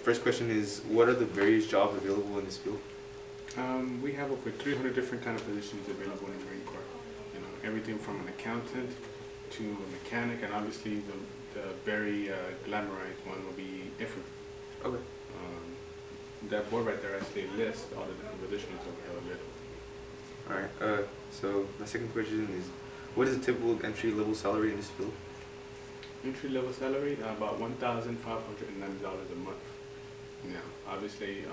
first question is, what are the various jobs available in this field? We have over 300 different kind of positions available in the Marine Corps. You know, everything from an accountant to a mechanic, and obviously the very glamorized one will be infantry. Okay. That board right there actually lists all the different positions that we have available. All right. So my second question is, what is a typical entry level salary in this field? Entry level salary about $1,590 a month. Now, obviously,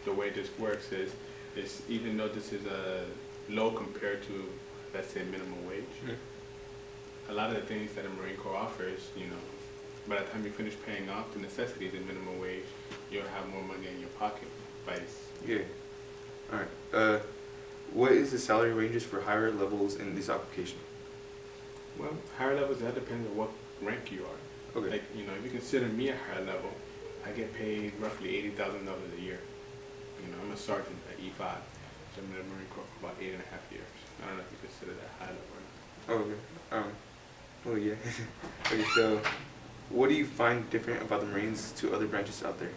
the way this works is even though this is a low compared to, let's say, minimum wage, a lot of the things that a Marine Corps offers, you know, by the time you finish paying off the necessities in minimum wage, you'll have more money in your pocket. Yeah. All right. What is the salary ranges for higher levels in this application? Well, higher levels, that depends on what rank you are. Okay. Like, you know, if you consider me a higher level, I get paid roughly $80,000 a year. You know, I'm a sergeant at E5, so I'm in the Marine Corps for about 8.5 years. I don't know if you consider that high level or not. Oh, okay. Oh, yeah. Okay, so what do you find different about the Marines to other branches out there?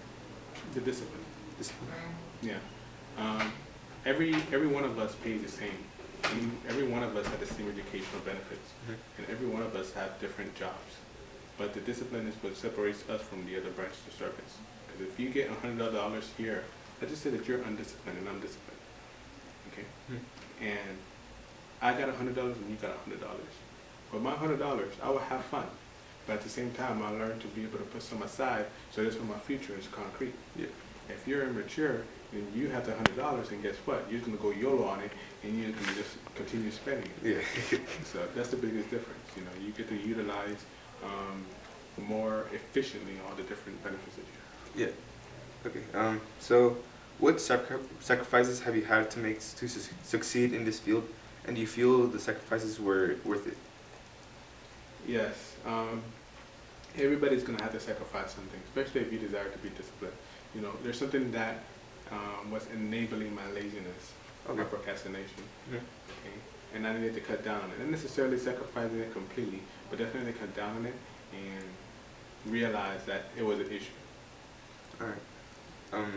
The discipline. Discipline? Yeah. Every one of us pays the same. Every one of us has the same educational benefits, and every one of us have different jobs. But the discipline is what separates us from the other branches of service. Because if you get $100 here, let's just say that you're undisciplined and I'm disciplined, okay? And I got $100 and you got $100. With my $100, I will have fun. But at the same time, I learned to be able to put some aside so that's when my future is concrete. Yeah. If you're immature, then you have the $100, and guess what? You're going to go YOLO on it, and you're going to just continue spending it. Yeah. So that's the biggest difference. You know, you get to utilize more efficiently all the different benefits that you have. Yeah. Okay. So what sacrifices have you had to make to succeed in this field, and do you feel the sacrifices were worth it? Yes. Everybody's going to have to sacrifice something, especially if you desire to be disciplined. You know, there's something that was enabling my laziness, my procrastination. Okay? And I needed to cut down on it. Not necessarily sacrificing it completely, but definitely cut down on it and realize that it was an issue. All right.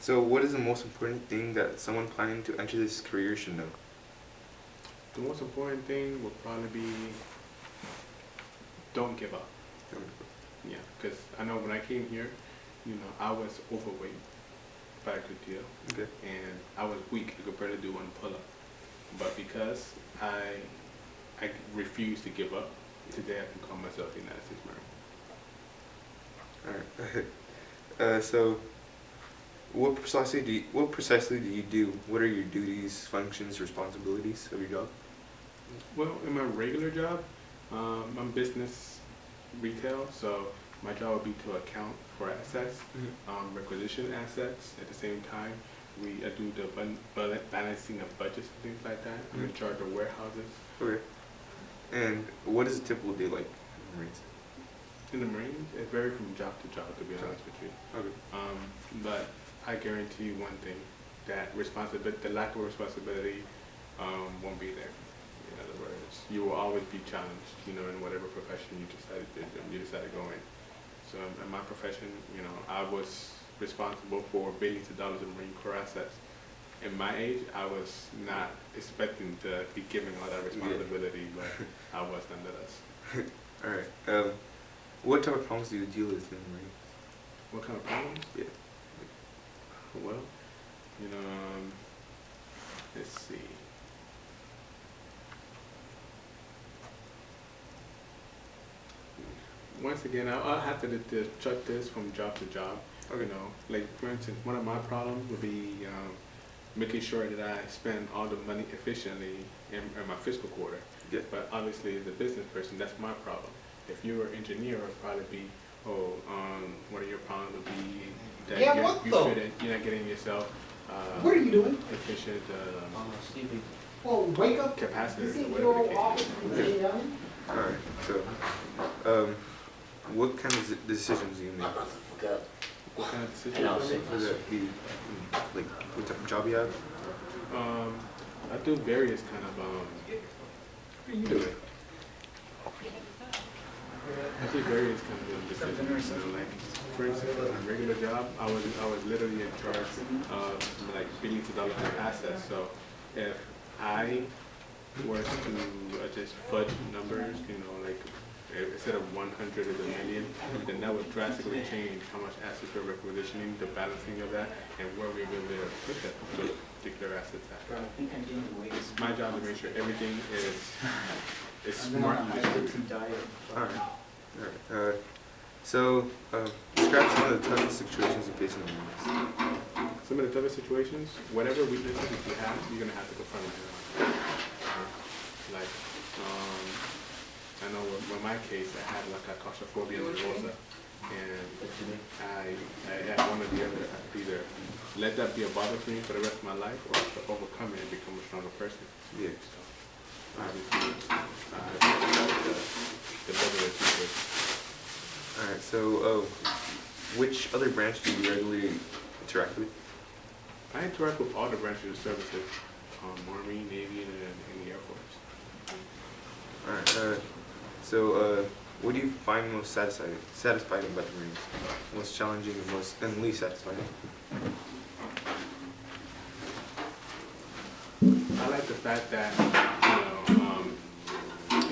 So what is the most important thing that someone planning to enter this career should know? The most important thing would probably be don't give up. Yeah, because I know when I came here, you know, I was overweight by a good deal. Okay. And I was weak. I could barely do one pull-up. But because I refused to give up, today I can call myself the United States Marine. All right. So what precisely do you do? What are your duties, functions, responsibilities of your job? Well, in my regular job, I'm business retail, so my job would be to account for assets, requisition assets. At the same time, I do the balancing of budgets and things like that. I'm in charge of warehouses. Okay. And what is a typical day like in the Marines? In the Marines, it varies from job to job, to be honest with you. Okay. But I guarantee you one thing, that the lack of responsibility won't be there. In other words, you will always be challenged, you know, in whatever profession you decide to go in. So in my profession, you know, I was responsible for billions of dollars in Marine Corps assets. In my age, I was not expecting to be given all that responsibility, but I was nonetheless. All right. What type of problems do you deal with in the Marines? What kind of problems? Yeah. Well, you know, let's see. Once again, I'll have to check this from job to job. Okay. You know, like for instance, one of my problems would be making sure that I spend all the money efficiently in my fiscal quarter. Yeah. But obviously, as a business person, that's my problem. If you were an engineer, it would probably be, one of your problems would be that you're not getting yourself what are you doing? efficient Stevie. Well, wake up. capacity. This Or ain't whatever your the case office. is. All right. So, what kind of decisions do you make? What kind of decisions? Would that be like what type of job you have? I do various kind of what are you doing? I do various kind of decisions, you know, like for instance, on a regular job, I was literally in charge of like billions of dollars in assets. So if I was to just fudge numbers, like instead of 100 is a million, then that would drastically change how much assets we're requisitioning, the balancing of that, and where we will be able to put that those particular assets at. It's my job to make sure everything is smartly distributed. Alright. Alright. So, describe some of the toughest situations you face in the Marines. Some of the toughest situations, whatever weaknesses you have, you're gonna have to confront it. Like, I know in my case, I had like a claustrophobia nervosa, and I had one or the other. I could either let that be a bother for me for the rest of my life, or to overcome it and become a stronger person. Yeah. So, obviously, the better that you would. Alright, so, which other branch do you regularly interact with? I interact with all the branches of services, Army, Navy, and the Air Force. Alright, so, what do you find most satisfying about the Marines? Most challenging and least satisfying? I like the fact that,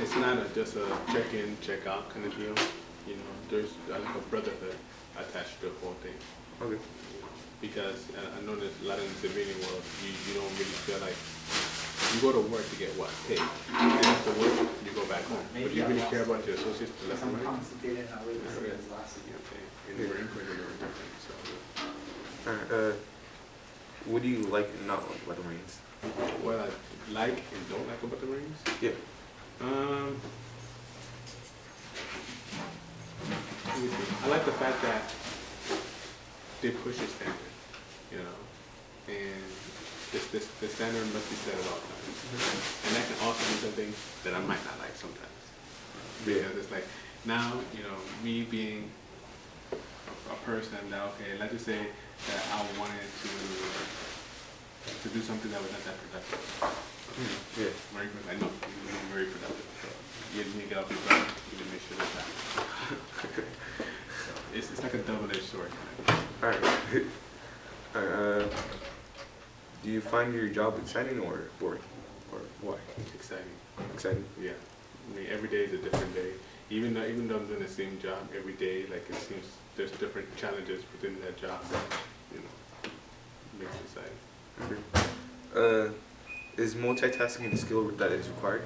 it's not just a check-in, check-out kind of deal. There's like a brotherhood attached to the whole thing. Okay. Because I know there's a lot in the civilian world, you don't really feel like, you go to work to get what? Paid. And after work, you go back home. But you really care about your associates to left and right. And we're inputting or different, so. Alright, what do you like and not like about the Marines? What I like and don't like about the Marines? Yeah. I like the fact that they push your standard, and the standard must be set at all times. And that can also be something that I might not like sometimes. Because it's like, now, me being a person that, okay, let's just say that I wanted to do something that was not that productive. Yeah. Marine Corps, I know, you're very productive. So you need to get off your butt, you need to make sure that it's like a double-edged sword. Alright. Alright, do you find your job exciting or boring? Or why? Exciting. Exciting? Yeah. I mean, every day is a different day. Even though I'm doing the same job every day, like it seems there's different challenges within that job that, makes it exciting. Okay. Is multitasking a skill that is required?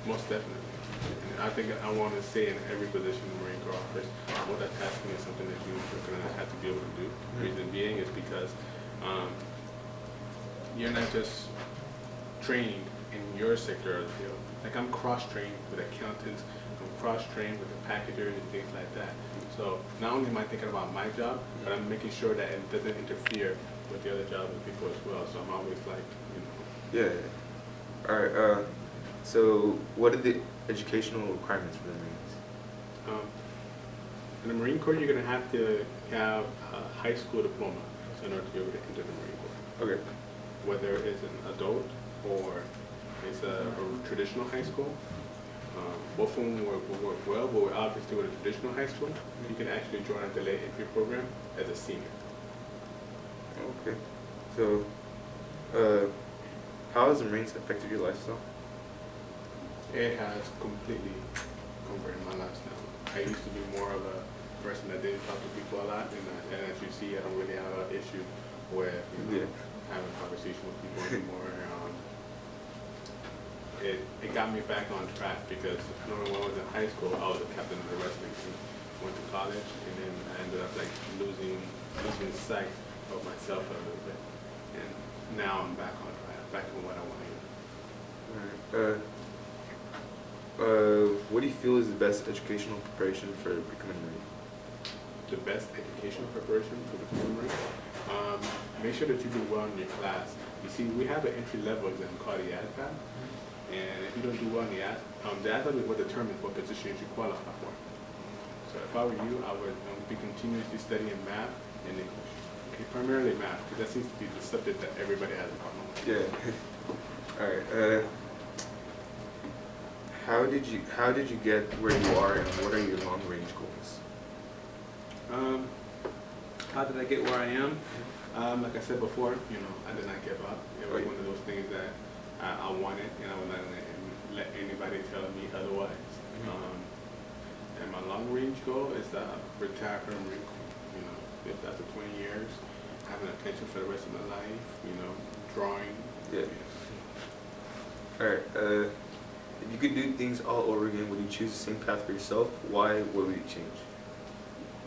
Most definitely. And I think I want to say in every position in the Marine Corps office, multitasking is something that you're going to have to be able to do. The reason being is because you're not just trained in your sector of the field. Like I'm cross-trained with accountants, I'm cross-trained with the packagers and things like that. So not only am I thinking about my job, but I'm making sure that it doesn't interfere with the other jobs of people as well. So I'm always like, Yeah. Alright, so what are the educational requirements for the Marines? In the Marine Corps, you're going to have a high school diploma in order to be able to enter the Marine Corps. Okay. Whether it's an adult or it's a traditional high school. Both of them will work well, but obviously with a traditional high school, you can actually join a delayed entry program as a senior. Okay. So, how has the Marines affected your lifestyle? It has completely converted my lifestyle. I used to be more of a person that didn't talk to people a lot, and as you see, I don't really have an issue with having a conversation with people anymore. It got me back on track because I know when I was in high school, I was a captain of the wrestling team. Went to college, and then I ended up like losing sight of myself a little bit. And now I'm back on track, back on what I want to do. What do you feel is the best educational preparation for becoming a Marine? The best educational preparation for becoming a Marine? Make sure that you do well in your class. You see, we have an entry-level exam called the ASVAB. And if you don't do well in the ASVAB is what determines what positions you qualify for. So if I were you, I would be continuously studying math and English. Okay, primarily math, because that seems to be the subject that everybody has a problem with. Yeah. All right. How did you get where you are, and what are your long-range goals? How did I get where I am? Like I said before, you know, I did not give up. It was one of those things that I wanted, and I would not let anybody tell me otherwise. And my long-range goal is to retire from Marine Corps. You know, if after 20 years, having a pension for the rest of my life. You know, drawing. Yeah. Alright, if you could do things all over again, would you choose the same path for yourself? Why? What would you change?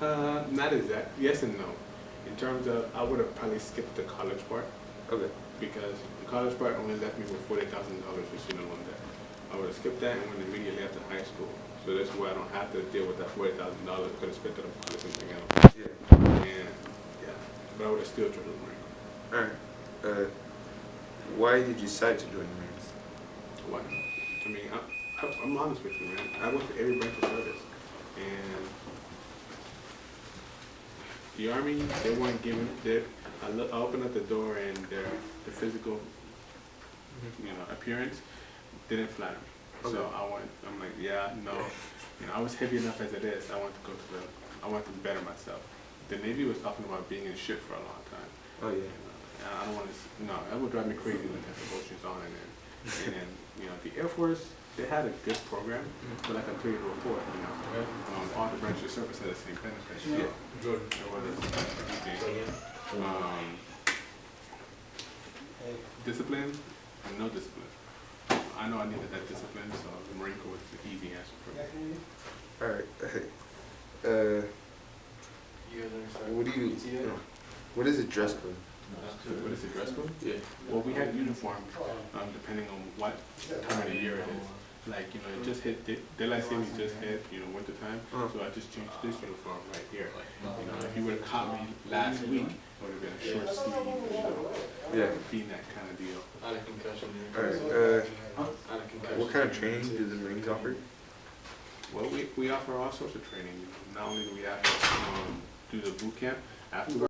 Not exact. Yes and no. In terms of, I would have probably skipped the college part. Okay. Because the college part only left me with $40,000 for student loan debt. I would have skipped that and went immediately after high school. So that's why I don't have to deal with that $40,000. I could have spent it on probably something else. Yeah. And yeah, but I would have still joined the Marine Corps. Alright. Why did you decide to join the Marines? Why? I mean, I'm honest with you, man. I went to every branch of service, and the Army, they weren't giving I opened up the door, and the physical, you know, appearance didn't flatter me. Okay. So I'm like, yeah, no. You know, I was heavy enough as it is. I want to better myself. The Navy was talking about being in ship for a long time. Oh yeah. And I don't want to. No, that would drive me crazy when the ocean's on, and then you know, the Air Force, they had a good program, but like I told you before, you know, all the branches of service had the same benefits. Yeah. Good. It was discipline and no discipline. I know I needed that discipline, so the Marine Corps was the easy answer for me. Alright. What is the dress code? What is the dress code? Yeah. Well, we had uniforms, depending on what time of the year it is. Like, you know, it just hit, daylight savings just hit, you know, winter time, so I just changed this uniform right here. You know, if you would have caught me last week, it would have been a short sleeve, you know, Yeah. V-neck kind of deal. Alright. What kind of training do the Marines offer? Well, we offer all sorts of training. Not only do we have to do the boot camp, afterwards